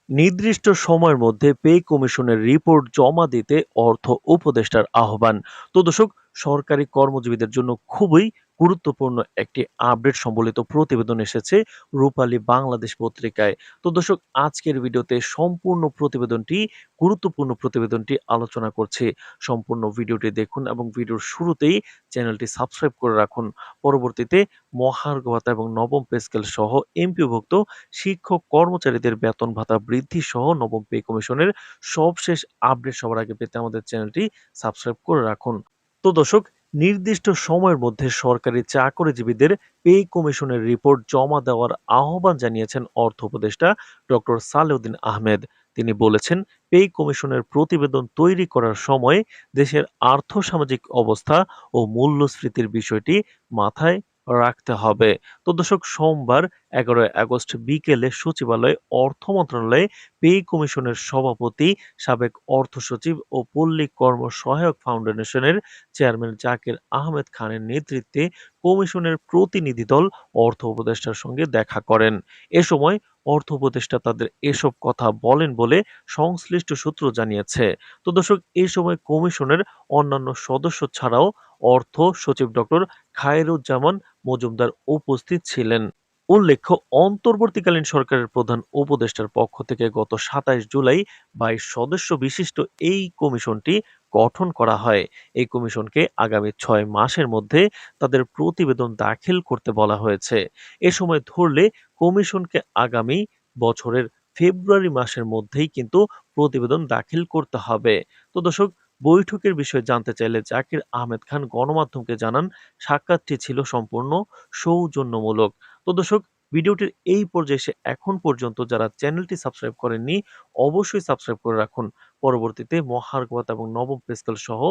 নির্দিষ্ট সময়ের মধ্যে পে কমিশনের রিপোর্ট জমা দিতে অর্থ উপদেষ্টার আহ্বান। তো দর্শক, সরকারি কর্মজীবীদের জন্য খুবই গুরুত্বপূর্ণ একটি আপডেট সম্বলিত প্রতিবেদন এসেছে রূপালী বাংলাদেশ পত্রিকায়। তো দর্শক, আজকের ভিডিওতে সম্পূর্ণ গুরুত্বপূর্ণ প্রতিবেদনটি আলোচনা করছি। সম্পূর্ণ ভিডিওটি দেখুন এবং ভিডিওর শুরুতেই চ্যানেলটি সাবস্ক্রাইব করে রাখুন। পরবর্তীতে মহার্ঘ ভাতা এবং নবম পে স্কেল সহ এমপিওভুক্ত শিক্ষক কর্মচারীদের বেতন ভাতা বৃদ্ধি সহ নবম পে কমিশনের সবশেষ আপডেট সবার আগে পেতে আমাদের চ্যানেলটি সাবস্ক্রাইব করে রাখুন। তো দর্শক, নির্দিষ্ট সময়ের মধ্যে সরকারি চাকরিজীবীদের পে কমিশনের রিপোর্ট জমা দেওয়ার আহ্বান জানিয়েছেন অর্থ উপদেষ্টা ডক্টর সালেউদ্দিন আহমেদ। তিনি বলেছেন, পে কমিশনের প্রতিবেদন তৈরি করার সময় দেশের আর্থসামাজিক অবস্থা ও মূল্যস্ফীতির বিষয়টি মাথায় রাখতে হবে। তো দর্শক, সোমবার ১১ আগস্ট বিকেলে সচিবালয়ে অর্থ মন্ত্রণালয়ে পে কমিশনের সভাপতি, সাবেক অর্থ সচিব ও পল্লী কর্ম সহায়ক ফাউন্ডেশনের চেয়ারম্যান জাকির আহমেদ খানের নেতৃত্বে কমিশনের প্রতিনিধি দল অর্থ উপদেষ্টার সঙ্গে দেখা করেন। এ সময় অর্থ উপদেষ্টা তাদের এসব কথা বলেন বলে সংশ্লিষ্ট সূত্র জানিয়েছে। তো দর্শক, এই সময় কমিশনের অন্যান্য সদস্য ছাড়াও অর্থ সচিব ডক্টর খায়রুজ্জামান মজুমদার উপস্থিত ছিলেন। উল্লেখ্য, অন্তর্বর্তীকালীন সরকারের প্রধান উপদেষ্টার পক্ষ থেকে গত ২৭ জুলাই ২২ সদস্য বিশিষ্ট এই কমিশনটি গঠন করা হয়। এই কমিশনকে আগামী ৬ মাসের মধ্যে তাদের প্রতিবেদন দাখিল করতে বলা হয়েছে। এ সময় ধরলে কমিশনকে আগামী বছরের ফেব্রুয়ারি মাসের মধ্যেই কিন্তু প্রতিবেদন দাখিল করতে হবে। তো দর্শক, বৈঠকের বিষয়ে জানতে চাইলে জাকির আহমেদ খান গণমাধ্যমকে জানান, সাক্ষাৎটি ছিল সম্পূর্ণ সৌজন্যমূলক। তো দর্শক, ভিডিওটির এই পর্যায়ে এসে এখন পর্যন্ত যারা চ্যানেলটি সাবস্ক্রাইব করেননি, অবশ্যই সাবস্ক্রাইব করে রাখুন। পরবর্তীতে মহার্ঘ ভাতা এবং নবম পে স্কেল সহ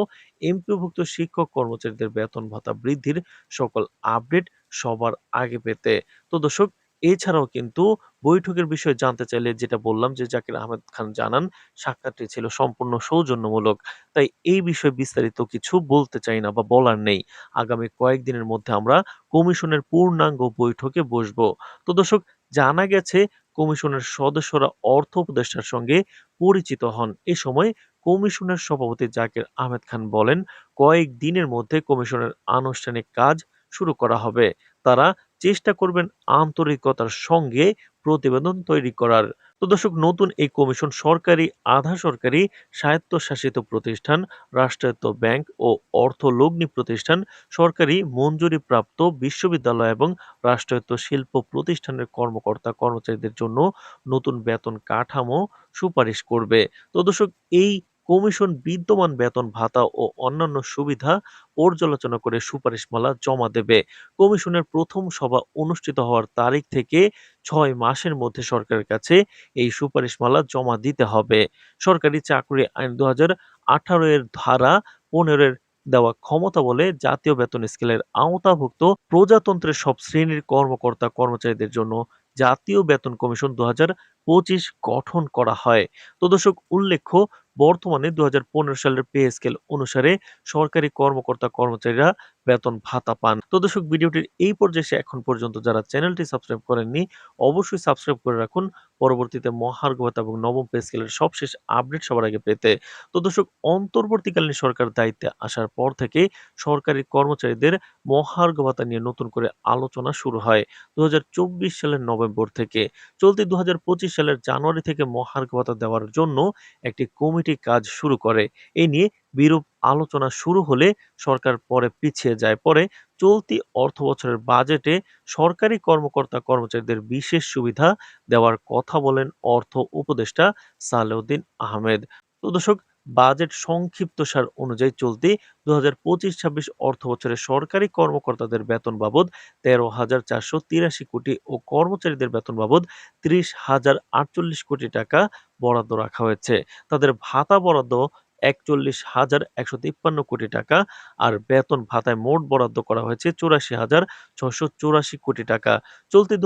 এমপিওভুক্ত শিক্ষক কর্মচারীদের বেতন ভাতা বৃদ্ধির সকল আপডেট সবার আগে পেতে। তো দর্শক, এছাড়াও কিন্তু বৈঠকের বিষয়ে জানতে চাইলে যেটা বললাম যে জাকির আহমেদ খান জানান, সাক্ষাৎটি ছিল সম্পূর্ণ সৌজন্যমূলক। তাই এই বিষয়ে বিস্তারিত কিছু বলতে চাই না বা বলার নেই। আগামী কয়েকদিনের মধ্যে আমরা কমিশনের পূর্ণাঙ্গ বৈঠকে বসবো। তো দর্শক, জানা গেছে কমিশনের সদস্যরা অর্থ উপদেষ্টার সঙ্গে পরিচিত হন। এ সময় কমিশনের সভাপতি জাকির আহমেদ খান বলেন, কয়েকদিনের মধ্যে কমিশনের আনুষ্ঠানিক কাজ শুরু করা হবে। তারা চেষ্টা করবেন আন্তরিকতার সঙ্গে প্রতিবেদন তৈরি করার। তো দর্শক, নতুন এই কমিশন সরকারি, আধা সরকারি, স্বায়ত্তশাসিত প্রতিষ্ঠান, রাষ্ট্রায়ত্ত ব্যাংক ও অর্থলগ্নি প্রতিষ্ঠান, সরকারি মঞ্জুরিপ্রাপ্ত বিশ্ববিদ্যালয় এবং রাষ্ট্রায়ত্ত শিল্প প্রতিষ্ঠানের কর্মকর্তা-কর্মচারীদের জন্য নতুন বেতন কাঠামো সুপারিশ করবে। তো দর্শক, এই কমিশন বিদ্যমান বেতন ভাতা ও অন্যান্য সুবিধা পর্যালোচনা করে সুপারিশমালা জমা দেবে। কমিশনের প্রথম সভা অনুষ্ঠিত হওয়ার তারিখ থেকে ৬ মাসের মধ্যে সরকারের কাছে এই সুপারিশমালা জমা দিতে হবে। সরকারি চাকরি আইন ২০১৮ এর ধারা ১৫ এর দেওয়া ক্ষমতা বলে জাতীয় বেতন স্কেলের আওতাভুক্ত প্রজাতন্ত্রের সব শ্রেণীর কর্মকর্তা-কর্মচারীদের জন্য জাতীয় বেতন কমিশন ২০২৫ গঠন করা হয়। তো দর্শক, উল্লেখ্য, বর্তমানে ২০১৫ সালের পে স্কেল অনুসারে সরকারি কর্মকর্তা-কর্মচারীরা বেতন ভাতা পান। তো দর্শক, ভিডিওটির এই পর্যায়ে এসে এখন পর্যন্ত যারা চ্যানেলটি সাবস্ক্রাইব করেননি, অবশ্যই সাবস্ক্রাইব করে রাখুন পরবর্তীতে মহার্ঘ ভাতা এবং নবম পে স্কেলের সবশেষ আপডেট সবার আগে পেতে। তো দর্শক, অন্তর্বর্তীকালীন সরকার দায়িত্বে আসার পর থেকে সরকারি কর্মচারীদের মহার্ঘ ভাতা নিয়ে নতুন করে আলোচনা শুরু হয় ২০২৪ সালের নভেম্বর থেকে। চলতি ২০২৫ সালের জানুয়ারি থেকে মহার্ঘ ভাতা দেওয়ার জন্য একটি কমিটি কাজ শুরু করে। এ নিয়ে বিরূপ আলোচনা শুরু হলে সরকার পরে পিছিয়ে যায়। পরে চলতি অর্থবছরের বাজেটে সরকারি কর্মকর্তা-কর্মচারীদের বিশেষ সুবিধা দেওয়ার কথা বলেন অর্থ উপদেষ্টা সালেউদ্দিন আহমেদ। তো দর্শক, বাজেট সংক্ষিপ্তসার অনুযায়ী চলতি ২০২৫-২৬ অর্থবছরে সরকারি কর্মকর্তাদের বেতন বাবদ ১৩,৪৮৩ কোটি ও কর্মচারীদের বেতন বাবদ ৩০,০৪৮ কোটি টাকা বরাদ্দ রাখা হয়েছে। তাদের ভাতা বরাদ্দ ৪১,১৫৩ কোটি টাকা, আর বেতন ভাতায় মোট বরাদ্দ করা হয়েছে ৮৪,৬৮৪ কোটি টাকা। চলতি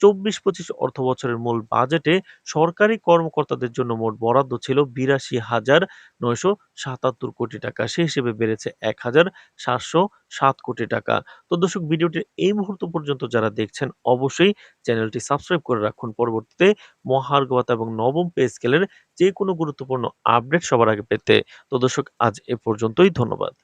২৪-২৫ অর্থবছরের মূল বাজেটে সরকারি কর্মকর্তাদের জন্য মোট বরাদ্দ ছিল ৮২,৯৭৭ কোটি টাকা। সে হিসেবে বেড়েছে ১,৭০৭ কোটি টাকা। তো দর্শক, ভিডিওটি এই মুহূর্ত পর্যন্ত যারা দেখছেন অবশ্যই চ্যানেলটি সাবস্ক্রাইব করে রাখুন। পরবর্তীতে মহার্ঘ ভাতা এবং নবম পে স্কেলের যেকোনো গুরুত্বপূর্ণ আপডেট সবার আগে পেতে। তো দর্শক, আজ এ পর্যন্তই। ধন্যবাদ।